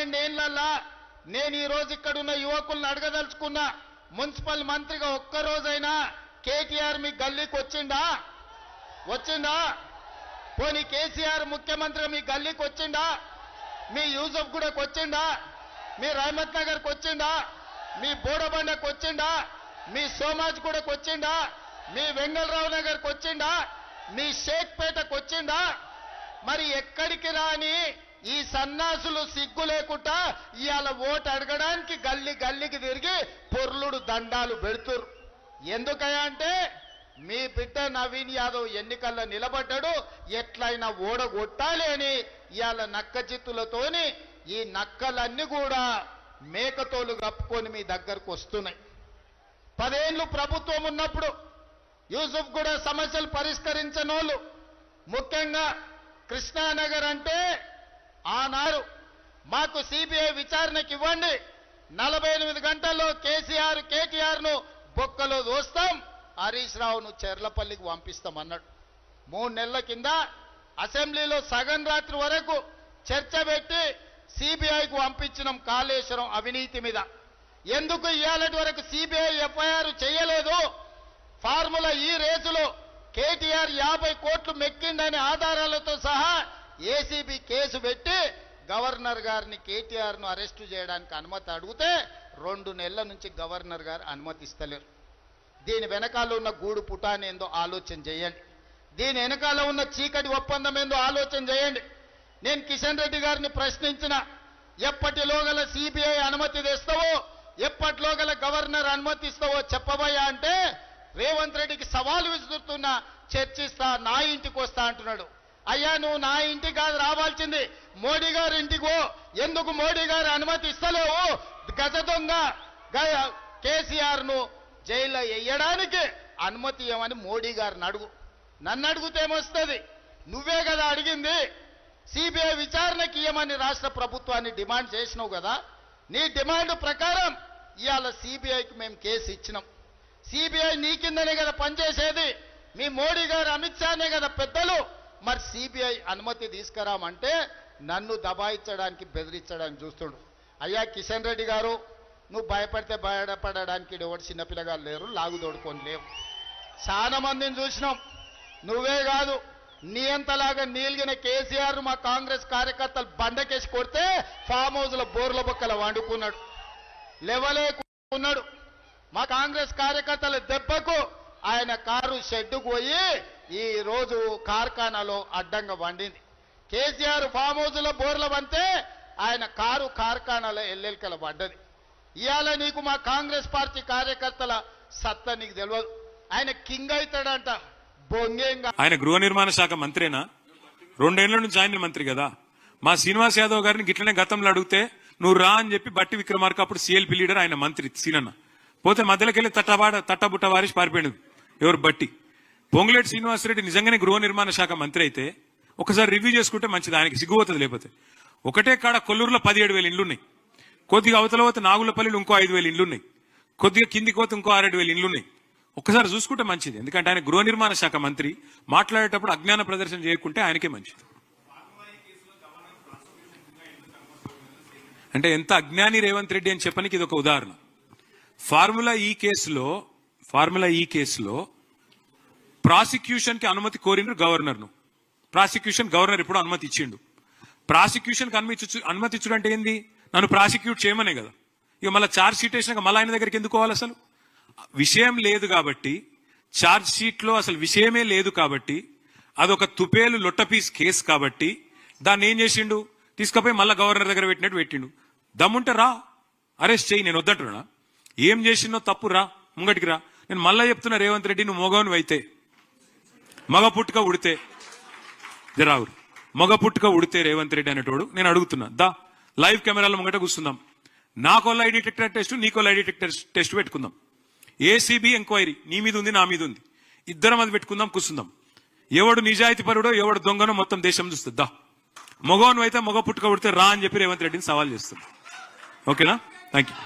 12 ఏళ్లల్లా నేను ఈ రోజు ఇక్కడ ఉన్న యువకులను అడగదలుచుకున్నా, మున్సిపల్ మంత్రిగా ఒక్కరోజైనా కేటీఆర్ మీ గల్లీకి వచ్చిందా? పోనీ కేసీఆర్ ముఖ్యమంత్రిగా మీ గల్లీకి వచ్చిందా? మీ యూసఫ్ గూడకు వచ్చిందా? మీ రహమత్ నగర్కి వచ్చిందా? మీ బోడబండకు వచ్చిందా? మీ సోమాజ్ గూడకు వచ్చిందా? మీ వెంగళరావు నగర్కి వచ్చిందా? మీ షేక్పేటకు వచ్చిందా? మరి ఎక్కడికి రాని ఈ సన్నాసులు సిగ్గు లేకుండా ఇవాళ ఓటు అడగడానికి గల్లీకి తిరిగి పొర్లుడు దండాలు పెడుతురు. ఎందుకయ్యా అంటే మీ బిడ్డ నవీన్ యాదవ్ ఎన్నికల్లో నిలబడ్డాడు, ఎట్లయినా ఓడగొట్టాలి అని ఇవాళ నక్క చిత్తులతోని ఈ నక్కలన్నీ కూడా మేకతోలు కప్పుకొని మీ దగ్గరకు వస్తున్నాయి. 10 ఏళ్ళు ప్రభుత్వం ఉన్నప్పుడు యూసుఫ్ కూడా సమస్యలు పరిష్కరించనోళ్ళు, ముఖ్యంగా కృష్ణానగర్ అంటే ఆనాడు మాకు సిబిఐ విచారణకి ఇవ్వండి, 48 గంటల్లో కేటీఆర్ ను బొక్కలో దోస్తాం, హరీష్ రావును చెర్లపల్లికి పంపిస్తామన్నాడు. 3 నెలల కింద అసెంబ్లీలో సగం రాత్రి వరకు చర్చ పెట్టి సిబిఐకి పంపించినాం కాళేశ్వరం అవినీతి మీద. ఎందుకు ఇవాళటి వరకు సిబిఐ ఎఫ్ఐఆర్ చేయలేదు? ఫార్ములా ఈ రేసులో కేటీఆర్ 50 కోట్లు మెక్కిండనే ఆధారాలతో సహా ఏసీబీ కేసు పెట్టి గవర్నర్ గారిని కేటీఆర్ ను అరెస్టు చేయడానికి అనుమతి అడిగితే 2 నెలల నుంచి గవర్నర్ గారు అనుమతిస్తలేరు. దీని వెనకాల ఉన్న గూడు పుటాని ఏందో ఆలోచన చేయండి. దీని వెనకాల ఉన్న చీకటి ఒప్పందం ఏందో ఆలోచన చేయండి. నేను కిషన్ రెడ్డి గారిని ప్రశ్నించిన, ఎప్పటిలోగల సిబిఐ అనుమతి తెస్తావో, ఎప్పటిలోగల గవర్నర్ అనుమతి ఇస్తావో చెప్పబోయా అంటే రేవంత్ రెడ్డికి సవాలు విసురుతున్నా, చర్చిస్తా, నా ఇంటికి వస్తా అంటున్నాడు. అయ్యా నువ్వు నా ఇంటికి కాదు రావాల్సింది, మోడీ గారి ఇంటికో. ఎందుకు మోడీ గారు అనుమతి ఇస్తలేవు? గజ దొంగ కేసీఆర్ ను జైల్లో వేయడానికి అనుమతి ఇవ్వమని మోడీ గారిని అడుగు. నన్ను అడిగితే ఏమొస్తుంది? నువ్వే కదా అడిగింది. సిబిఐ విచారణకి ఇవ్వమని రాష్ట్ర ప్రభుత్వాన్ని డిమాండ్ చేసినావు కదా. నీ డిమాండ్ ప్రకారం ఇవాళ సిబిఐకి మేము కేసు ఇచ్చినాం. సిబిఐ నీ కిందనే కదా పనిచేసేది, మీ మోడీ గారు అమిత్ షానే కదా పెద్దలు. మరి సిబిఐ అనుమతి తీసుకురామంటే నన్ను దబాయించడానికి బెదిరించడానికి చూస్తుడు. అయ్యా కిషన్ రెడ్డి గారు, నువ్వు భయపడితే భయపడడానికి ఎవరు చిన్నపిల్లగారు లేరు, లాగు తోడుకొని లేవు. చాలా మందిని చూసినాం. నువ్వే కాదు, నీ అంతలాగా నీలిగిన కేసీఆర్ మా కాంగ్రెస్ కార్యకర్తలు బండకేసి కొడితే ఫామ్ హౌస్ లో బోర్ల బొక్కల వండుకున్నాడు, లేవలేకున్నాడు. మా కాంగ్రెస్ కార్యకర్తల దెబ్బకు ఆయన కారు షెడ్డుకు పోయి ఈ రోజు కార్ఖానాలో అడ్డంగా వండింది. కేసీఆర్ ఫామ్ హౌస్ లో బోర్ల వంతే ఆయన కారు కార్ఖానాలో ఎల్లెల్కల పడ్డది. ఇవాళ నీకు మా కాంగ్రెస్ పార్టీ కార్యకర్తల సత్తా నీకు తెలియదు. ఆయన కింగ్ అవుతాడంట, బొంగేంగా. ఆయన గృహ నిర్మాణ శాఖ మంత్రేనా? 2 ఏళ్ల నుంచి ఆయన మంత్రి కదా. మా శ్రీనివాస్ యాదవ్ గారిని గిట్లనే గతంలో అడిగితే నువ్వు రా అని చెప్పి బట్టి విక్రమార్క అప్పుడు సిఎల్పి లీడర్, ఆయన మంత్రి సీనన్న పోతే మధ్యలోకి వెళ్ళి తట్టబుట్ట వారిసి పారిపోయాడు. ఎవరు? బట్టి. పొంగులేటి శ్రీనివాసరెడ్డి నిజంగానే గృహ నిర్మాణ శాఖ మంత్రి అయితే ఒకసారి రివ్యూ చేసుకుంటే మంచిది, ఆయనకి సిగ్గుపోతుంది. లేకపోతే ఒకటే కాడ కొల్లూరులో 17,000 ఇండ్లున్నాయి, కొద్దిగా అవతల పోతే నాగులపల్లిలో ఇంకో 5,000 ఇండ్లున్నాయి, కొద్దిగా కిందికి పోతే ఇంకో 6,000 ఇండ్లున్నాయి. ఒక్కసారి చూసుకుంటే మంచిది. ఎందుకంటే ఆయన గృహ నిర్మాణ శాఖ మంత్రి, మాట్లాడేటప్పుడు అజ్ఞాన ప్రదర్శన చేయకుంటే ఆయనకే మంచిది. అంటే ఎంత అజ్ఞాని రేవంత్ రెడ్డి అని చెప్పడానికి ఇది ఒక ఉదాహరణ. ఫార్ములా ఈ కేసులో ప్రాసిక్యూషన్ కి అనుమతి కోరిండ్రు గవర్నర్ను. గవర్నర్ ఇప్పుడు అనుమతి ఇచ్చిండు. ప్రాసిక్యూషన్ కి అనుమతి ఇచ్చుడు అంటే ఏంది? నన్ను ప్రాసిక్యూట్ చేయమనే కదా. ఇక మళ్ళీ ఛార్జ్ షీట్ వేసినాక మళ్ళీ ఆయన దగ్గరికి ఎందుకు పోవాలి? అసలు విషయం లేదు కాబట్టి, ఛార్జ్ షీట్ లో అసలు విషయమే లేదు కాబట్టి, అదొక తుపేలు లొట్టపీస్ కేసు కాబట్టి దాన్ని ఏం చేసిండు? తీసుకుపోయి మళ్ళీ గవర్నర్ దగ్గర పెట్టిండు. దమ్ముంటే రా, అరెస్ట్ చేయి, నేను వద్దంటున్నా. ఏం చేసినో తప్పు, రా ముంగటికి రా. నేను మళ్ళా చెప్తున్నా, రేవంత్ రెడ్డి నువ్వు మగవను అయితే, మగ పుట్టుక ఉడితే జరావురు, మగ పుట్టుక ఉడితే రేవంత్ రెడ్డి అనేటోడు నేను అడుగుతున్నా, దా లైవ్ కెమెరాలో ముంగట కూర్చుందాం, నాకో లై డిటెక్టర్ టెస్ట్, నీకో లై డిటెక్టర్ టెస్ట్ పెట్టుకుందాం. ఏసీబీ ఎంక్వైరీ నీ మీద ఉంది, నా మీద ఉంది, ఇద్దరం అది పెట్టుకుందాం, కూర్చుందాం. ఎవడు నిజాయితీ పరుడో ఎవడు దొంగనో మొత్తం దేశం చూస్తుంది. దా మగవను అయితే మగ పుట్టుక ఉడితే రా అని చెప్పి రేవంత్ రెడ్డిని సవాల్ చేస్తుంది. ఓకేనా? Thank you.